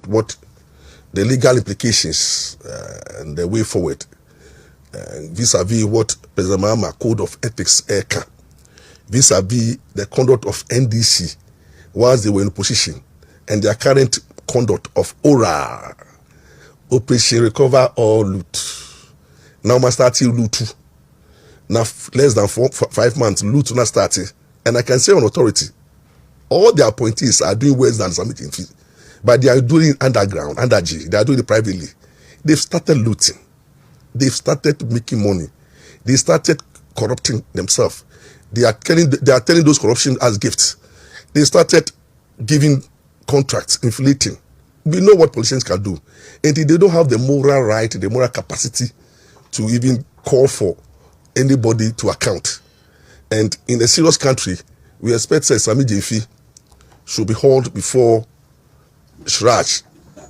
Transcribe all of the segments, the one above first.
what the legal implications and the way forward vis-a-vis what President Mahama Code of Ethics can, vis-a-vis the conduct of NDC whilst they were in position, and their current conduct of ORA, Operation Recover or Loot. Now must start loot too. Now less than 5 months, loot not started. And I can say on authority, all the appointees are doing worse than Sammy Gyamfi, but they are doing underground, under G. They are doing it privately. They've started looting. They've started making money. They started corrupting themselves. They are telling those corruption as gifts. They started giving contracts, inflating. We know what politicians can do. And they don't have the moral right, the moral capacity to even call for anybody to account. And in a serious country, we expect Sammy Gyamfi should be hauled before Shraj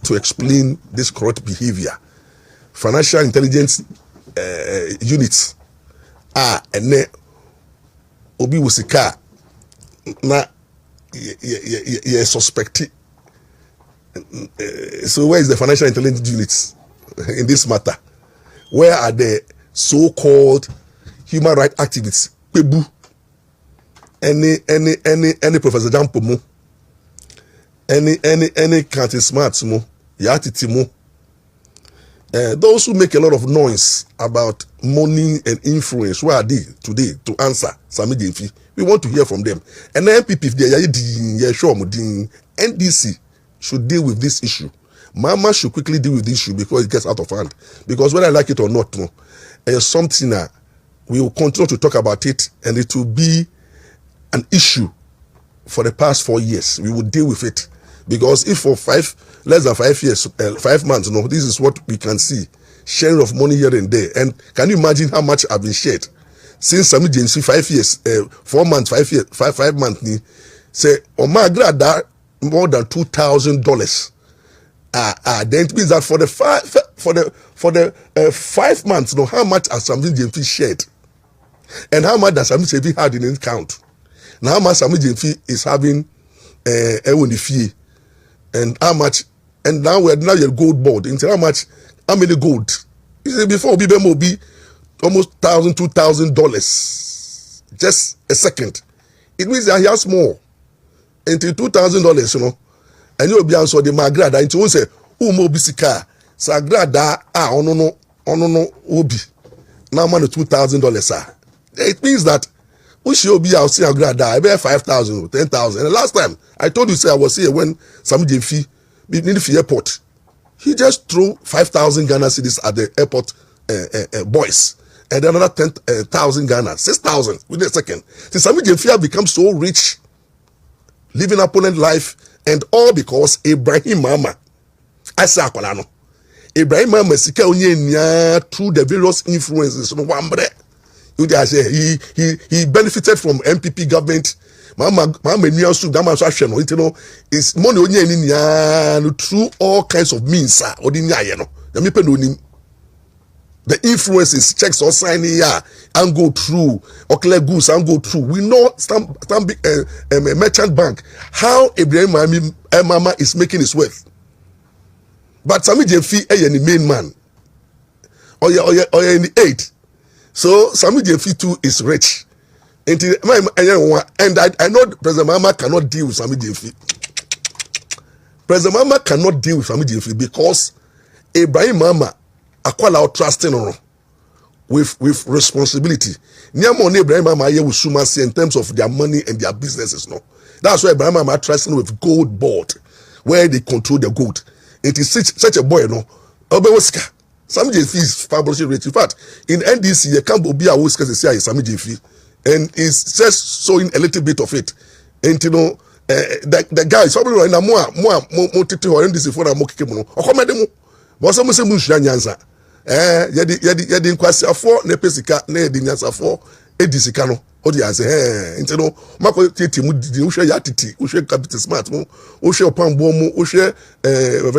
to explain this corrupt behavior. Financial intelligence units and then obi wusika na ye suspect. So where is the financial intelligence units in this matter? Where are the so-called human rights activists? Pebu, any Professor Jampo, any Kanti Smarts mo, Yatiti mo. Those who make a lot of noise about money and influence, where are they today to answer Sammy Gyamfi? We want to hear from them. And the MPP, if they are NDC should deal with this issue. Mama should quickly deal with this issue before it gets out of hand. Because whether I like it or not, something we will continue to talk about it, and it will be an issue for the past 4 years. We will deal with it. Because if for less than 5 years, 5 months, this is what we can see. Sharing of money here and there. And can you imagine how much have been shared? Since Sammy Gyamfi 5 years, 4 months, 5 years, 5 months, say, Agradaa more than $2,000. Then it means that for the 5 months, how much has Sammy Gyamfi shared? And how much does Sammy Gyamfi had in his account? Now how much Sammy Gyamfi is having fee? And how much? And now now your gold board. Into how many gold? You see, before be almost $1,000, $2,000. Just a second. It means that he has more. Into $2,000, and you'll be answered the Agradaa. Into say, mo bisika. So Agradaa, no, obi. Now man $2,000, sir. It means that we should be out seeing Agradaa. I bear 5,000, 10,000. And the last time I told you, say I was here when Sammy Gyamfi near the airport. He just threw 5,000 Ghana cedis at the airport boys. And then another 10,000 Ghana, 6,000 within a second. Since Sammy Gyamfi have become so rich, living opponent life, and all because Ibrahim Mahama, I say Akolano, Ibrahim Mahama sika onye through the various influences. He benefited from MPP government. It's money through all kinds of means. The influences, checks or signing and go through, or clear goods and go through. We know merchant bank how Ibrahim Mahama is making his wealth. But Sammy Gyamfi the main man, or in the aid. So Sammy Gyamfi too is rich. And I know President Mahama cannot deal with Sammy Gyamfi. President Mahama cannot deal with Sammy Gyamfi because Ibrahim Mahama acquire trusting on with responsibility. Niamo Ibrahim Mahama here with sumacy in terms of their money and their businesses. No, that's why Ibrahim Mahama trusting with gold board, where they control the gold. It is such a boy, no. Sammy Gyamfi is fabulously rich. In fact, in NDC, you can't be a whisker to say Sammy Gyamfi, and it's just showing a little bit of it. And the guy is probably right now more titi or NDC for a more kimono. Or come at them. But some say Musha Nyanza. Yadi kwasi afo ne pesika ne di nyansa afo edisika no. Odi answer into no mako titi mu di uhwe yatiti uhwe capital smart mu uhwe opambo mu uhwe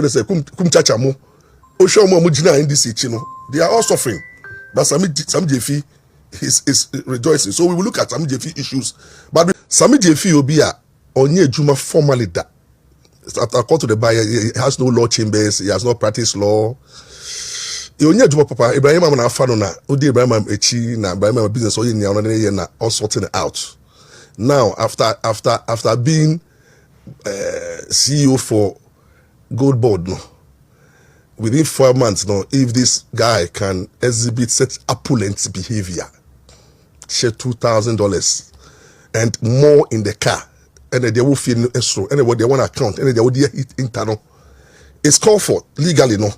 say kum chacha mu uhwe mu gina NDC chi no. They are all suffering. But Sammy Gyamfi is rejoicing. So we will look at Sammy Gyamfi issues. But Sammy Gyamfi obi a onye ejuma formally da. according to the buyer, he has no law chambers, he has not practiced law. Papa Ibrahim Amana Fanona, Udi Ibrahim Echi, na Ibrahim business all sorting it out. Now, after being CEO for Gold Board, no, within 4 months, no, if this guy can exhibit such opulent behavior, share $2,000 and more in the car, and they will feel extra, and they want account, and they will hit internal. It's called for legally, no.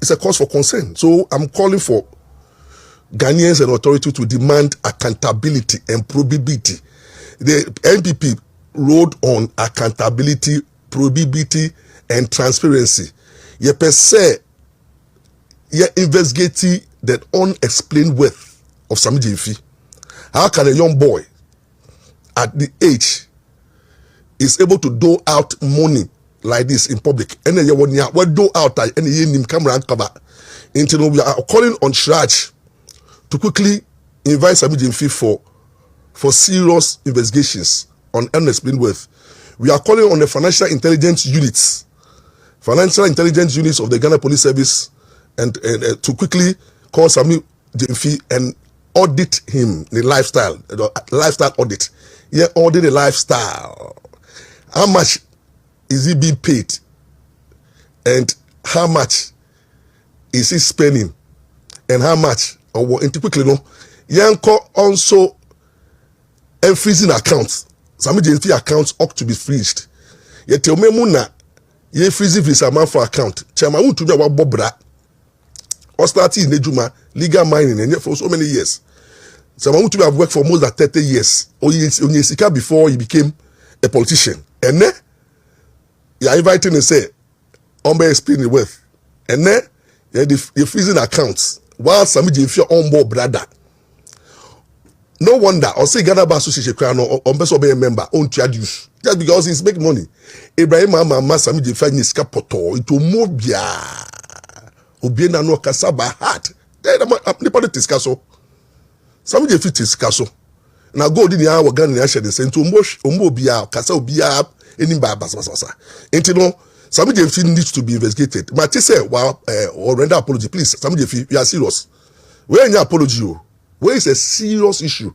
It's a cause for concern. So I'm calling for Ghanaians and authority to demand accountability and probability. The NPP wrote on accountability, probability, and transparency. Ye per se, ye investigating the unexplained wealth of Sammy Gyamfi. How can a young boy at the age is able to dole out money like this in public? And then we do out and nim camera and cover. Until we are calling on Shraj to quickly invite Sammy Gyamfi for serious investigations on unexplained wealth. We are calling on the financial intelligence units of the Ghana Police Service and to quickly call Sammy Gyamfi and audit him, the lifestyle audit. Yeah, audit the lifestyle. How much is he being paid? And how much is he spending? And how much? Or quickly, no. Yanko also freezing accounts. Sammy Gyamfi accounts ought to be freezed. Ye tell me muna ye freezing this amount for account. Chama who to be our bobra. Or starting in Nejuma legal mining and for so many years. Someone who have worked for more than 30 years. Or Onyesika before he became a politician. And then you are inviting and say, Ombe explain the wealth. And then you're freezing accounts. While Sammy Gyamfi on board brother. No wonder, or say Ghana Bar Association or Ombeso be a member, own use. Just because he's making money. Ibrahim Mama Sammy Gyamfi is capoto, it will move ya. Obiena no Kasaba heart. Nipple discusso. Sammy Gyamfi discusso. Now go in the hour Ghana Nation the same to Umbobia, Casa Bia, any Babas. Until Sammy Gyamfi needs to be investigated. But say, well, or render apology, please. Sammy Gyamfi, you are serious. Where in your apology? Where is a serious issue?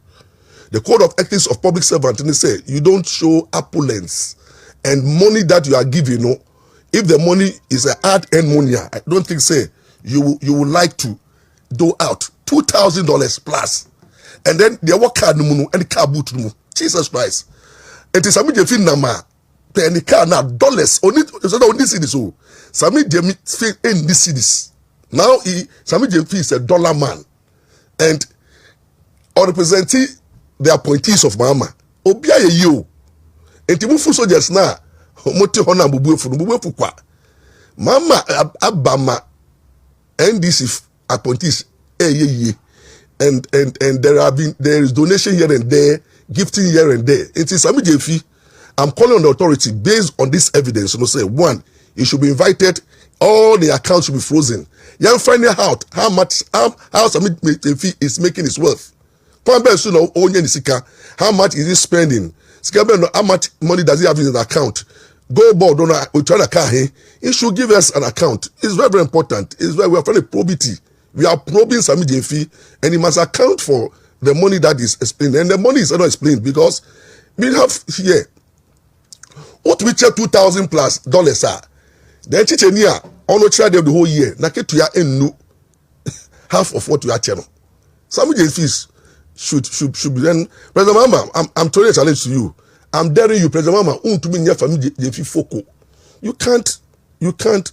The Code of Ethics of Public Servant, and they say you don't show opulence and money that you are giving. No, if the money is a hard-earned money, I don't think say you would like to do out $2,000 plus, and then they work card and the car boot. Jesus Christ! It is Sammy Gyamfi nama penny car now dollars only. Only cities. So Sammy Gyamfi in these cities now. Sammy Gyamfi is a dollar man, and or representing the appointees of Mama. Obia you. And Timufu soldiers na Mote Hona Bubu kwa. Mama Abama NDC appointees and there is donation here and there, gifting here and there. It is Sammy Gyamfi. I'm calling on the authority based on this evidence. You know, say one, he should be invited. All the accounts should be frozen. You're finding out how Sammy Gyamfi is making his wealth. How much is he spending? How much money does he have in his account? Go board on we try to car. He should give us an account. It's very, very important. We are trying to probity. We are probing Sammy Gyamfi, and he must account for the money that is explained. And the money is not explained because we have here what we check $2,000 plus dollars are. Then Chichenia on the trade of the whole year. Naketuya enu half of what you are channel. Sammy Gyamfi should be then. President Mama, I'm throwing a challenge to you. I'm daring you, President Mama, to be near family Gyamfi Foko. You can't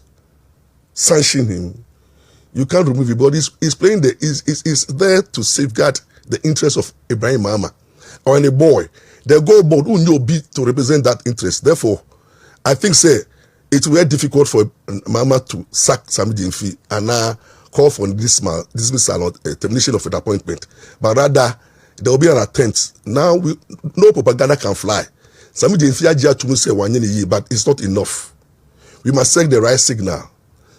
sanction him. You can't remove him, but he's playing is there to safeguard the interests of Ibrahim Mama or any boy. The gold board who know be to represent that interest. Therefore, I think it's very difficult for Mama to sack Sammy Gyamfi and now call for dismissal or termination of an appointment, but rather there will be an attempt. Now no propaganda can fly. Sammy Gyamfi aja to say 1 year, but it's not enough. We must send the right signal.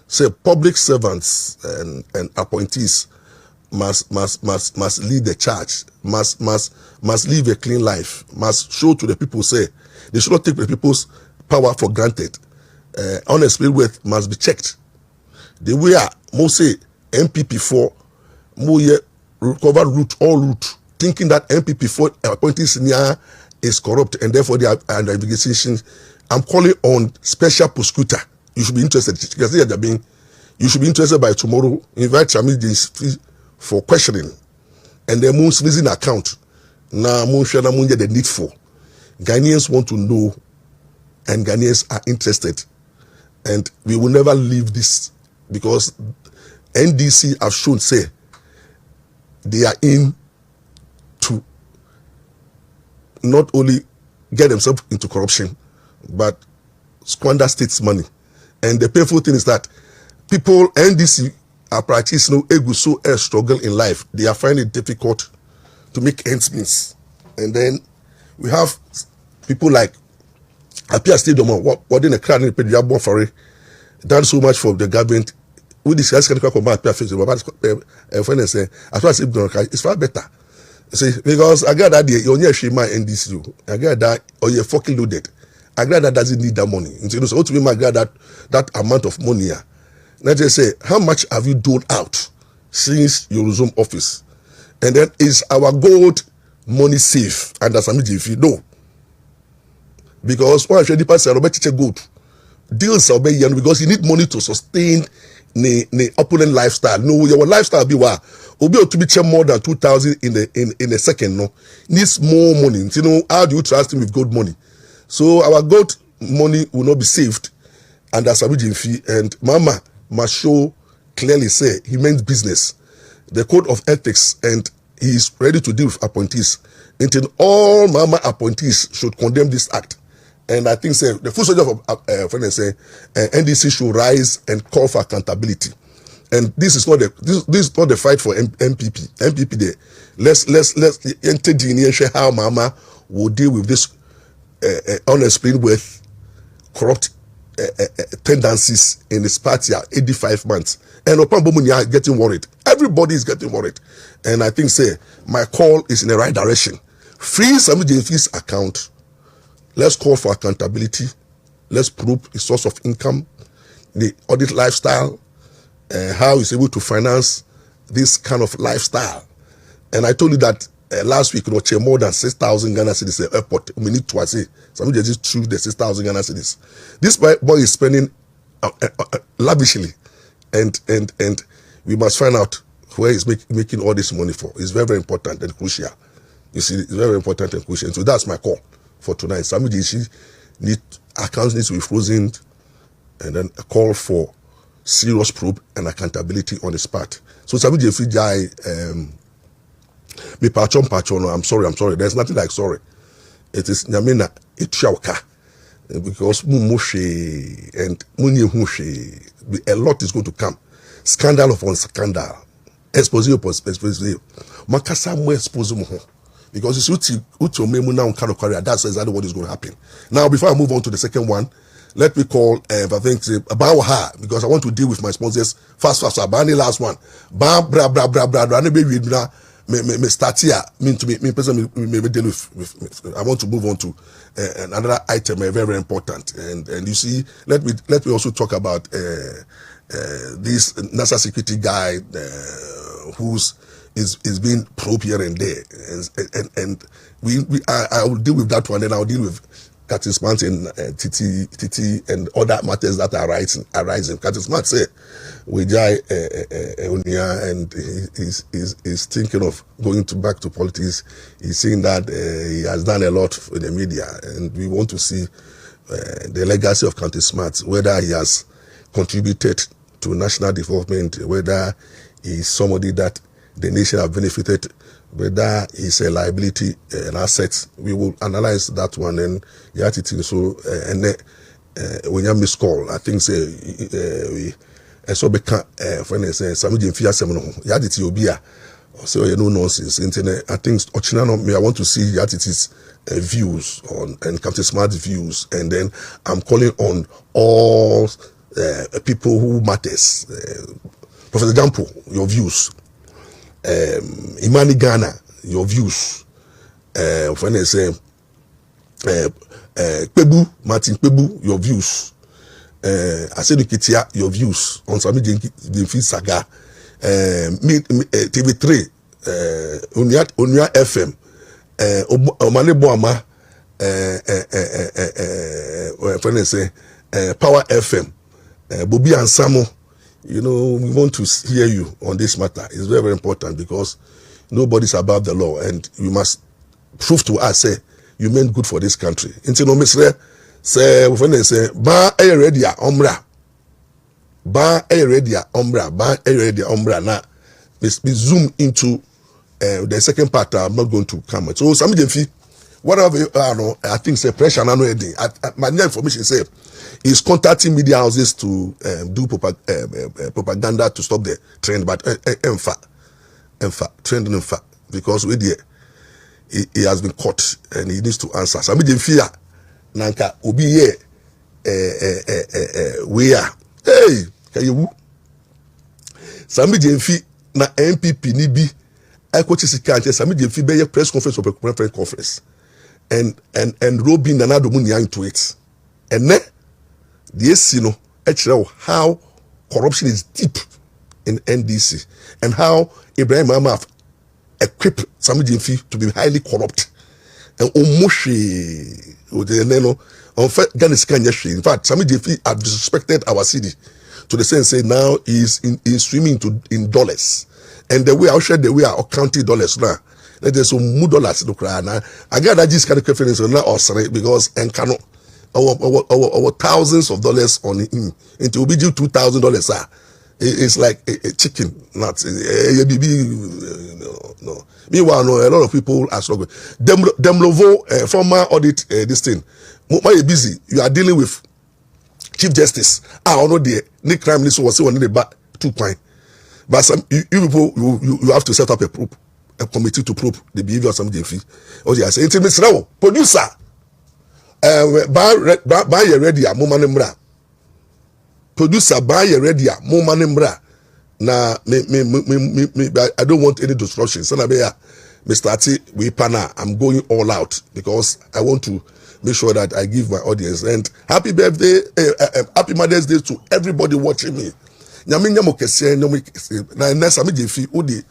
Say public servants and appointees must lead the charge. Must live a clean life. Must show to the people. Say they should not take the people's power for granted. Unexplained wealth must be checked. The way most say MPP4, more recover all route, thinking that MPP4 appointees is corrupt and therefore they are under investigation. I'm calling on special prosecutor. You should be interested. You should be interested by tomorrow. Invite Sammy Gyamfi for questioning. And then Moon's visiting account. Now, Moon get the need for. Ghanaians want to know, and Ghanaians are interested. And we will never leave this because NDC have shown, say, they are in to not only get themselves into corruption, but squander state's money. And the painful thing is that people, NDC, are practicing a struggle in life. They are finding it difficult to make ends meet. And then we have people like Apia Stadium, what in the crowd in the for it, done so much for the government. We discuss can come back Apia friend and say, as far as it's far better. See, because Agradaa day, you're near Shima NDC, Agradaa or you're fucking loaded. Agradaa doesn't need that money. So what to me, Agradaa that amount of money. Let's just say, how much have you done out since you resume office? And then is our gold money safe under Sammy Gyamfi? No. Because one of the people gold deals are being because you need money to sustain the opulent lifestyle. No, your lifestyle be what will be to be more than 2,000 in a second. No, needs more money. You know, how do you trust him with gold money? So our gold money will not be saved under Sammy Gyamfi, and Mama must show clearly say he means business, the code of ethics, and he is ready to deal with appointees. Until all Mama appointees should condemn this act. And I think say the full soldier of NDC should rise and call for accountability. And this is not the fight for MPP. MPP there. Let's enter the how Mama will deal with this unexplained with corrupt tendencies in his party at 85 months. And Opan Bomuni are getting worried. Everybody is getting worried. And I think say my call is in the right direction. Free Sammy Gyamfi's account. Let's call for accountability. Let's prove his source of income, the audit lifestyle, how he's able to finance this kind of lifestyle. And I told you that last week, more than 6,000 Ghana cedis at the airport. We need to say, somebody just threw the 6,000 Ghana cedis. This boy is spending lavishly, and we must find out where he's making all this money for. It's very, very important and crucial. You see, it's very important and crucial. So that's my call for tonight. Sammy Gyamfi accounts need to be frozen, and then a call for serious probe and accountability on his part. So Sammy Gyamfi me patron, I'm sorry. There's nothing like sorry. It is Nyamina Itchauka. Because Mumushe and Munye a lot is going to come. Scandal upon scandal. Exposure upon exposure. Makasa mo expose mo. Because it's uti memu now kind of career. That's exactly what is going to happen. Now, before I move on to the second one, let me call I think about her, because I want to deal with my sponsors fast. Abani last one. Bam bra. Me start here. Me personally me deal with. I want to move on to another item, very, very important. And you see, let me also talk about this NASA security guy who's is being probed here and there, and I will deal with that one. Then I'll deal with Captain Smart and Titi and other matters that are arising. Captain Smart say we jai Unia, and he's thinking of going back to politics. He's saying that he has done a lot for the media, and we want to see the legacy of Captain Smart, whether he has contributed to national development, whether he's somebody that the nation have benefited, whether it's a liability, an asset. We will analyze that one, and the attitude. So, and when you miss call, I think say we so become when they say Sammy Gyamfi seminal, the attitude will be so you know nonsense. Internet. I think me. I want to see the attitude's views on and Captain Smart's views, and then I'm calling on all people who matters. Professor Ampaw, your views. Imani Ghana, your views. When they say Pebu, Martin Pebu, your views. Asedu Kitia, your views on Sammy Gyamfi saga. TV3, Onya FM, Omane Boama, Power FM, Bobby and Samo. You know, we want to hear you on this matter. It's very, very important because nobody's above the law, and you must prove to us, say, you meant good for this country. Into no misre, say, when say, ba a ready ombra, ba a ready ombra, ba a ready ombra. Now, we zoom into the second part. I'm not going to come. So, Sammy Gyamfi, whatever I think say pressure. I know my information say is contacting media houses to do propaganda to stop the trend, but trend in fact, because we there. He has been caught and he needs to answer. Sammy Gyamfi nanka obi ye we are hey kayewu Sammy Gyamfi na MPP ni bi akochi sika nche Sammy Gyamfi be press conference or press conference and Robin Nanado mu nya into it and ne the esi no how corruption is deep in NDC and how Ibrahim Mahama equip Sammy Gyamfi to be highly corrupt and omoshi in fact Sammy Gyamfi have disrespected our city to the sense say now he's swimming in dollars, and the way I share the way our county dollars now there's some more dollars to cry now. I got that this kind of confidence on us because and cannot our thousands of dollars on him into be due $2,000 it's like a chicken, not a baby. No. Meanwhile, no, a lot of people are struggling. Demlovo, former audit, this thing. Why busy? You are dealing with Chief Justice. I don't know the Nick crime list was one in the back 2 points. But some you people, you have to set up a committee to probe the behavior of Sammy Gyamfi. Oh yes, intimate producer. Buy ready a moment. Producer buy ready more money na me I don't want any disruption. So na be Mr. Ati we pana I'm going all out because I want to make sure that I give my audience and happy birthday happy Mother's Day to everybody watching me. Nyame nyamo kese na Sammy Gyamfi odi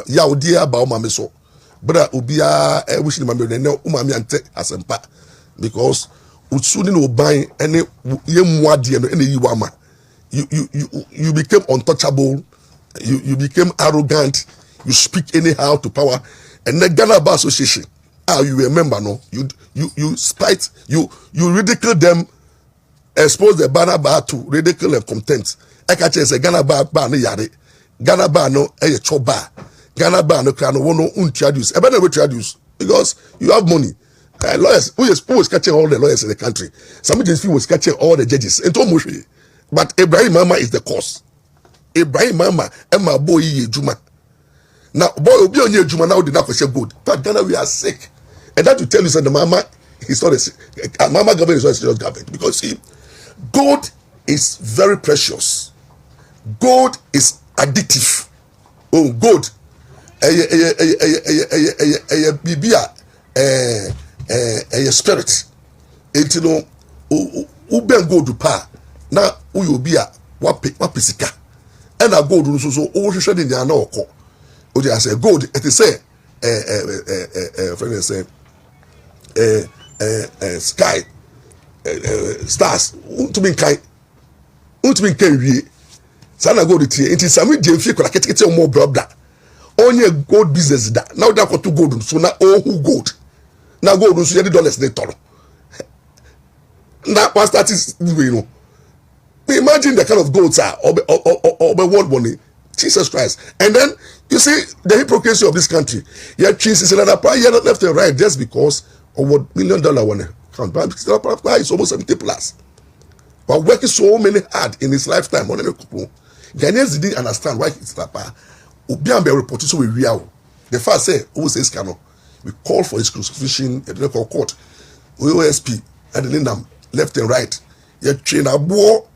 ya odi aba o mame so bra obia wish ni mame ne o mame ante asempa because utsuni no ban ene yemuade no ene yiwama you became untouchable, you became arrogant, you speak anyhow to power, and the Ghana Bar Association you remember no you spite you ridicule them, expose the Ghana Bar to ridicule and contempt. I can say Ghana Bar no yare Ghana Bar no choba Ghana Bar no crano no introduce never introduce because you have money. Lawyers who was catching all the lawyers in the country. Sammy Gyamfi was catching all the judges. But Ibrahim Mahama is the cause. Ibrahim Mahama and my boy Juma. Now, boy will be on your Juma now. Did not question good. But Ghana we are sick, and that to tell you that the Mama is not a Mama government is not a serious government because see, gold is very precious. Gold is addictive. Oh, gold. Bibia. A spirit. It no uben go to pa na uyobia wapisika and a gold so shade in the anoko. O just say gold it is say friend say sky stars to be kai wie sana gold tie it is Sammy Gyamfi kola ketekete mo brother onye gold business da now that got to gold so na who gold. Now go to $20 they tolo. Now what that is you know. Imagine the kind of goals are or world money. Jesus Christ. And then you see the hypocrisy of this country. Yeah, cheese is another price, you're not left and right just because of what $1 million one count. But it's almost 70 plus. But working so many hard in his lifetime on any couple. Ghanaians didn't understand why it's that bad. Obiambe reported so we real. The first say, who says cannot. We call for his crucifixion at the local court. OSP and the Lindam left and right. You train a war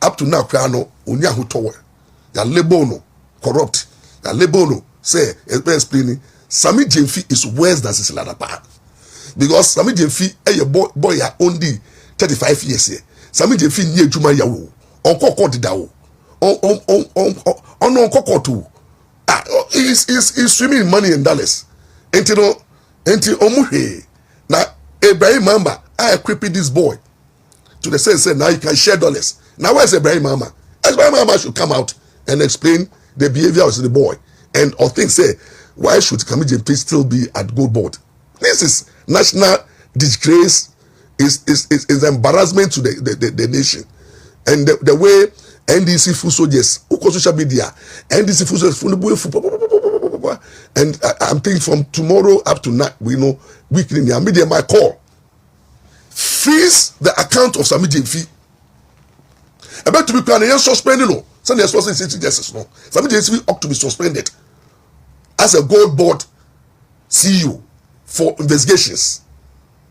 up to now. Krano Unyahu Tower. Ya Lebono corrupt. Ya Lebono say explaining Sammy Gyamfi is worse than Sisilada Pa. because Sammy Gyamfi a boy ya only 35 years here. Sammy Gyamfi nye juma yawo. On dida wo. On too. He's swimming in money in dollars. Enti omuhe. Now Ibrahim Mamba, I equipped this boy to the sense that now you can share dollars. Now where's Ibrahim Mamba? Ibrahim Mamba should come out and explain the behavior of the boy and or think say why should Sammy Gyamfi still be at gold board? This is national disgrace, is embarrassment to the nation. And the way NDC full soldiers, social media, NDC full soldiers, and I'm thinking from tomorrow up to now, we know weekly media my call. Freeze the account of Sammy Gyamfi. About to be planning suspended, no. Sunday is supposed to justice, no. Sammy Gyamfi ought to be suspended as a gold board CEO for investigations,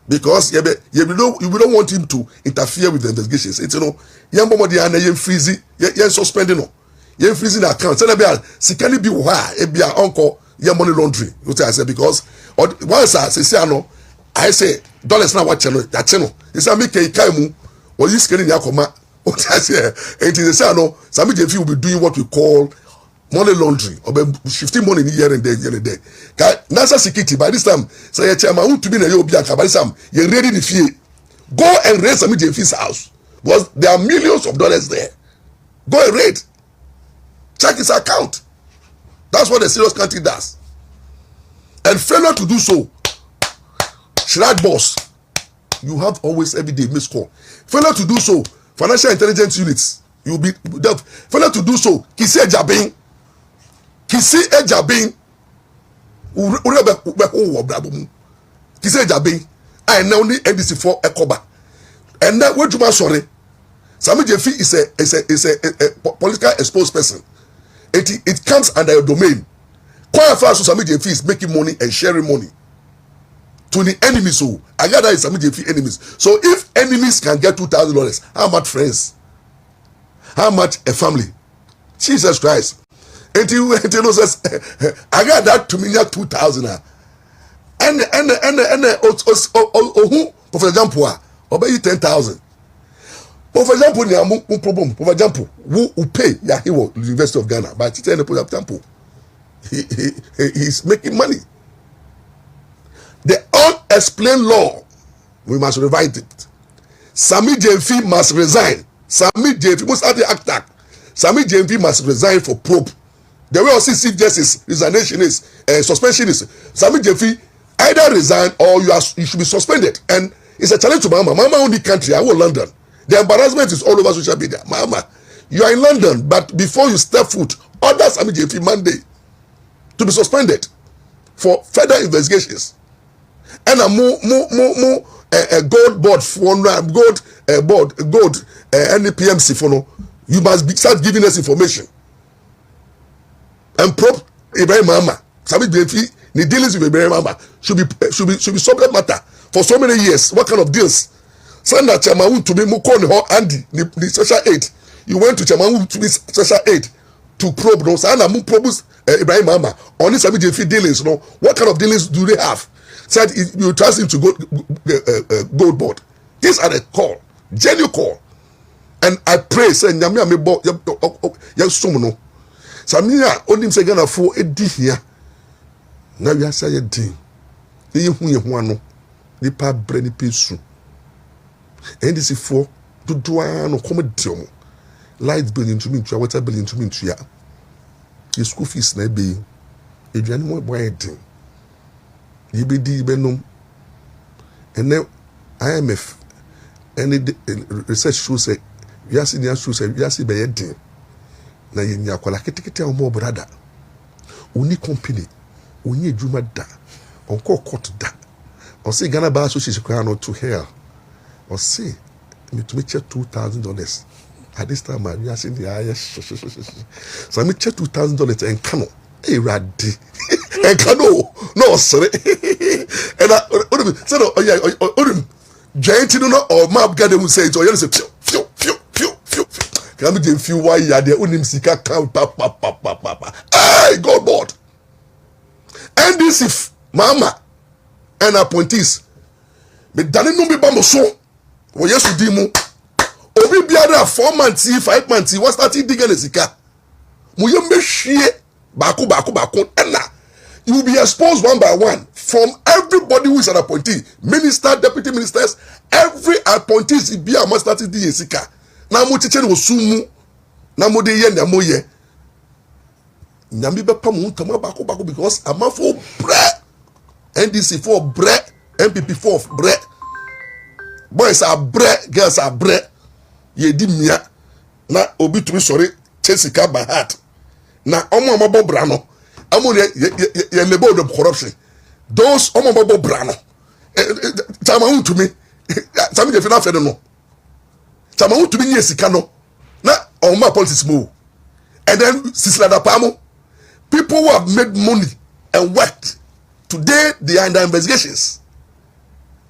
because you don't want him to interfere with the investigations. It's freezing, suspending, freezing the account. So can it be why uncle money laundering? Because once I say dollars now what channel that channel. It's a make a kaimu or this getting yakoma. It is Sammy Gyamfi will be doing what we call money laundering, or shifting money here and there. NASA security by this time, say chairman to be in a Yobiaka by this time, you're ready to fear. Go and raid Sammy Gyamfi's house because there are millions of dollars there. Go and raid. Check his account. That's what the serious country does. And failure to do so, Shrag boss, you have always every day missed call. Failure to do so, financial intelligence units, you'll be failure to do so, Kisi Ejabin. Kisi Ejabin, Kisi Ejabin, I now need NDC for Ekoba. And that what you must sorry. Sammy Gyamfi is a political exposed person. It comes under your domain. Quite fast, Sammy Gyamfi is making money and sharing money to the enemies. So Agradaa is Sammy Gyamfi enemies. So if enemies can get $2,000, how much friends? How much a family? Jesus Christ. Until says Agradaa to me 2,000. And for example, obey 10,000. For example, problem. For example, who pay Yahiwo University of Ghana, but it's an example. He's making money. The unexplained law, we must revise it. Sammy Gyamfi must resign. Sammy Gyamfi must have the attack. Sammy Gyamfi must resign for probe. The way also Chief Justice resignation is suspension is Sammy Gyamfi either resign or you should be suspended. And it's a challenge to Mama. Mama only country, I will London. The embarrassment is all over social media. Mama, you are in London, but before you step foot, order Sammy Gyamfi Monday to be suspended for further investigations. And a gold board for gold NPMC for no. You must start giving us information. And prop Ibrahim Mama, Sammy Gyamfi, the dealings with Ibrahim Mama should be subject matter for so many years. What kind of deals? Send that Chairman to be Mukon or Andy, the special aid. You went to Chairman to be special aid to probe those and probes Ibrahim Mama on this Sammy Gyamfi dealings. No, what kind of dealings do they have? Said you trust him to go gold board. These are the call, genuine call. And I pray, say, Nyame amebo somuno. Samia only say Ghana for a D here. Now we are saying D. You who nipa breni pesu. And this is for to do no comedy. Light bill into me to water bill into me to ya. Your school fees na be. If you any more wedding. You be di benum. And then IMF and research shows say we are seeing shows say we are seeing by day. Na yenya kwala ketekete o mo brother. Oni company, oni adwuma da. Onko court da. O say Ghana Bar Association crown not to hell. Or say me to check $2,000. At this time we are seeing the highest. So me check $2,000 and cano. Hey raddi. And cano. No sorry. And I say no giant no or map garden will say it or you say phew. Can be few why you are there unim sika count pa. Hey, God. And this if Mama and appointees me dani no be bambo so wo yesu di mu obi biara 4 months 5 months was starting digging sika mo ye mehwie baako ena you will be exposed one by one from everybody who is an appointee, minister, deputy ministers, every appointee be a must start the sika na mo chiche no sumu na mo de ye na mo ye nyame be pa mo ntama baako because amafo bre NDC for bre MPP for bre boys are bre girls are bre ye di mia na obi tumi sori chesika by heart na omo amabo bra no amo ye labor of corruption those omo amabo bra no tama untumi Sammy Gyamfi na fe no tama untumi nye sika no na omo politics mo and then Sislada Pamo people who have made money and worked today they are under investigations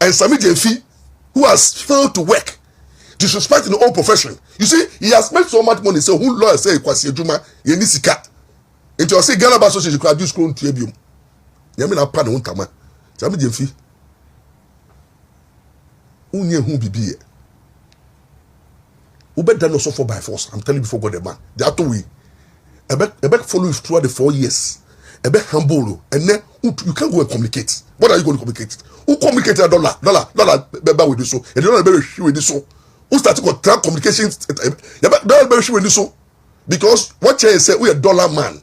and Sammy Gyamfi who has failed to work disrespect in the own profession. You see, he has made so much money. So who lawyer say kwasi ejuma ye ni sika. Into you say Ghana Bar Association could do scroll to ebium. Yami na pa na untama. Sammy Gyamfi. Unye hu bibi ye. Ube done also for by force. I'm telling you before God the man. The other way. Ebe follow you throughout the 4 years. Ebe humble and then you can't go and communicate. What are you going to communicate? Who communicated dollar with this so? And you don't be with this so. Who started to track communications? Because what you say, we a dollar man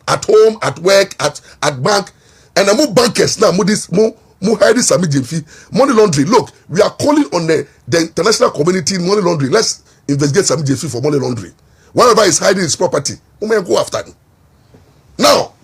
at home, at work, at bank, and I move bankers now. More hiding Sammy Gyamfi money laundering. Look, we are calling on the international community money laundering. Let's investigate Sammy Gyamfi for money laundering. Whatever is hiding his property, we may go after him. Now,